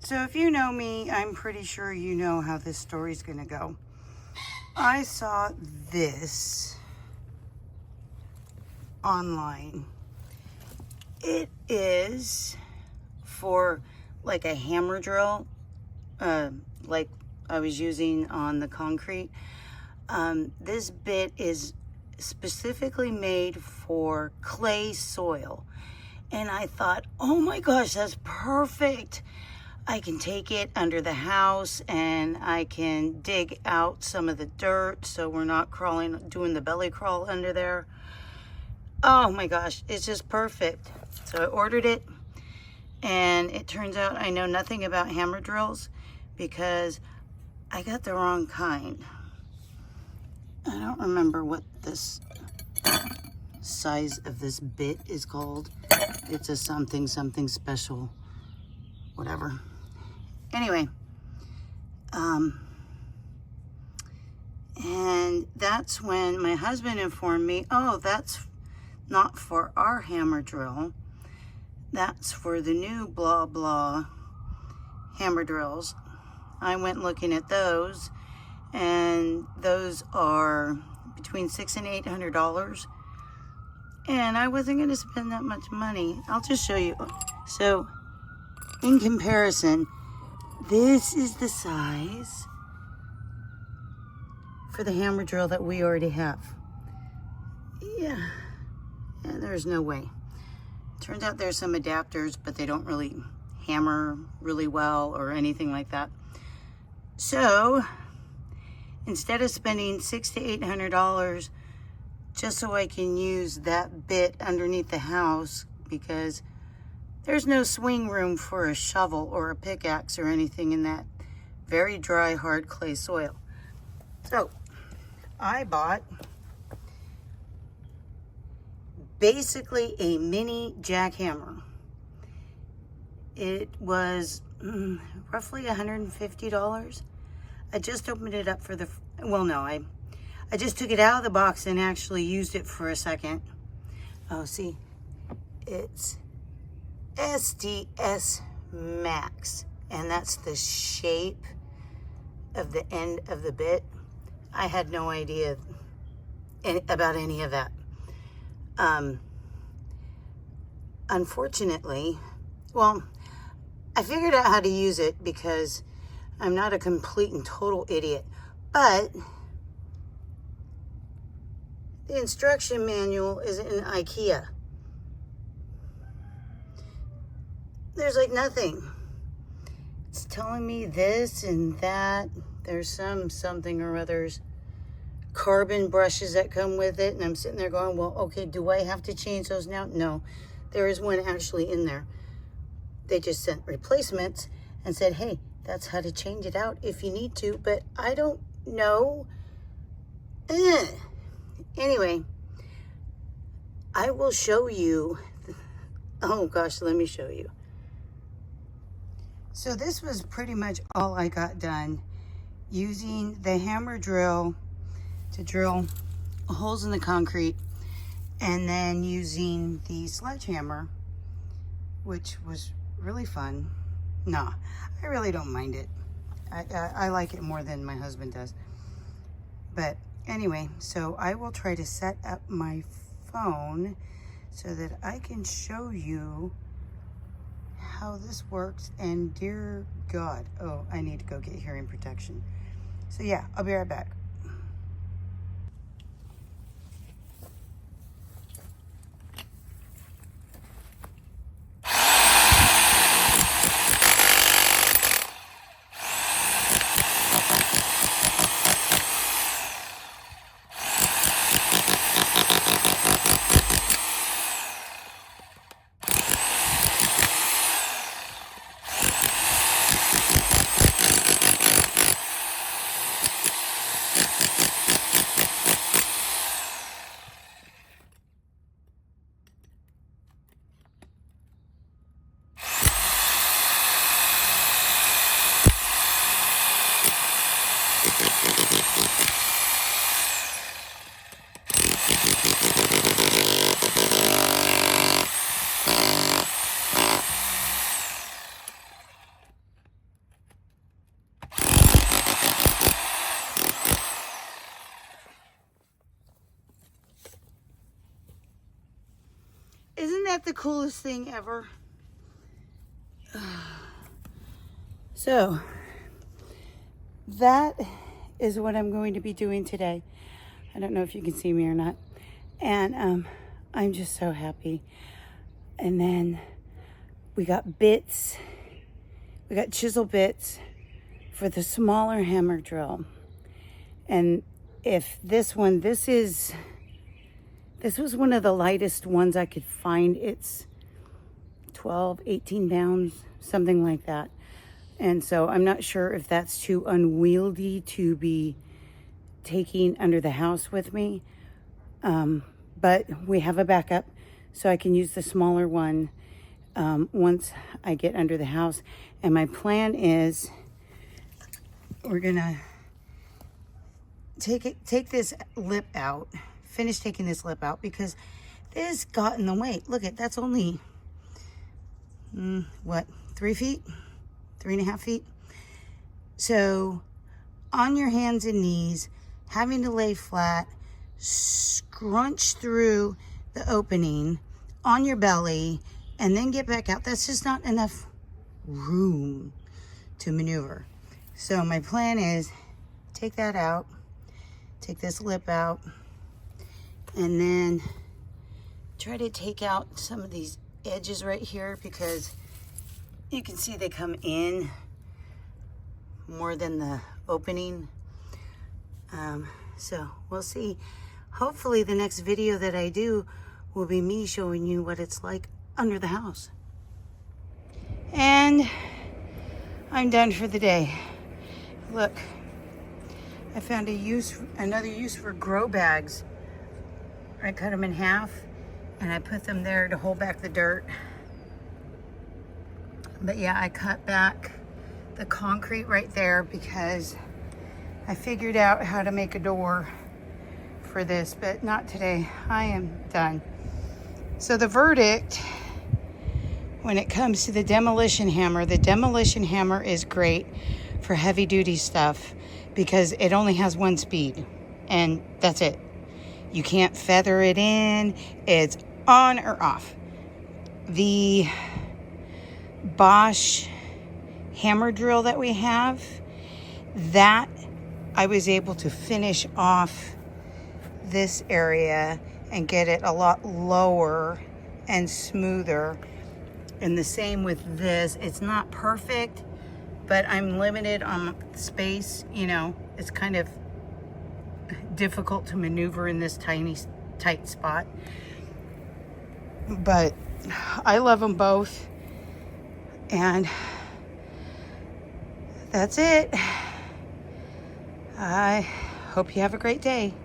So if you know me, I'm pretty sure you know how this story's gonna go. I saw this online. It is for like a hammer drill, like I was using on the concrete. This bit is specifically made for clay soil. And I thought, oh my gosh, that's perfect. I can take it under the house and I can dig out some of the dirt so we're not doing the belly crawl under there. Oh my gosh, it's just perfect. So I ordered it, and it turns out I know nothing about hammer drills because I got the wrong kind. I don't remember what this size of this bit is called. It's a something special, whatever. Anyway, and that's when my husband informed me, oh, that's not for our hammer drill. That's for the new blah blah hammer drills. I went looking at those, and those are between $600 and $800. And I wasn't going to spend that much money. I'll just show you. So, in comparison, this is the size for the hammer drill that we already have. Yeah, there's no way. Turns out there's some adapters, but they don't really hammer really well or anything like that. So, instead of spending $600 to $800 just so I can use that bit underneath the house, because there's no swing room for a shovel or a pickaxe or anything in that very dry, hard clay soil. So, I bought basically a mini jackhammer. It was roughly $150. I just opened it up for the, well, no, I just took it out of the box and actually used it for a second. Oh, see, it's SDS-Max, and that's the shape of the end of the bit. I had no idea about any of that. Unfortunately, well, I figured out how to use it because I'm not a complete and total idiot, but the instruction manual is in IKEA. There's like nothing. It's telling me this and that. There's something or others, carbon brushes that come with it, and I'm sitting there going, well, okay, do I have to change those now? No, there is one actually in there. They just sent replacements and said, hey, that's how to change it out if you need to, but I don't know. Anyway, I will show you. Oh gosh, let me show you. So this was pretty much all I got done, using the hammer drill to drill holes in the concrete, and then using the sledgehammer, which was really fun. Nah, I really don't mind it. I like it more than my husband does. But anyway, so I will try to set up my phone so that I can show you how this works. And dear God, oh, I need to go get hearing protection. So yeah, I'll be right back. that the coolest thing ever? So that is what I'm going to be doing today. I don't know if you can see me or not. And I'm just so happy. And then we got bits. We got chisel bits for the smaller hammer drill. And if this was one of the lightest ones I could find. It's 12, 18 pounds, something like that. And so I'm not sure if that's too unwieldy to be taking under the house with me. But we have a backup, so I can use the smaller one once I get under the house. And my plan is we're gonna take this lip out, finish taking this lip out, because this got in the way. Look at, that's only, what, 3 feet? 3.5 feet? So on your hands and knees, having to lay flat, scrunch through the opening on your belly, and then get back out. That's just not enough room to maneuver. So my plan is take that out, take this lip out, and then try to take out some of these edges right here, because you can see they come in more than the opening. So we'll see. Hopefully the next video that I do will be me showing you what it's like under the house. And I'm done for the day. Look, I found another use for grow bags. I cut them in half and I put them there to hold back the dirt. But yeah, I cut back the concrete right there because I figured out how to make a door for this, but not today. I am done. So the verdict when it comes to the Demolition Hammer is great for heavy duty stuff because it only has one speed and that's it. You can't feather it in. It's on or off. The Bosch hammer drill that we have, that I was able to finish off this area and get it a lot lower and smoother. And the same with this. It's not perfect, but I'm limited on space. You know, it's kind of difficult to maneuver in this tight spot. But I love them both. And that's it. I hope you have a great day.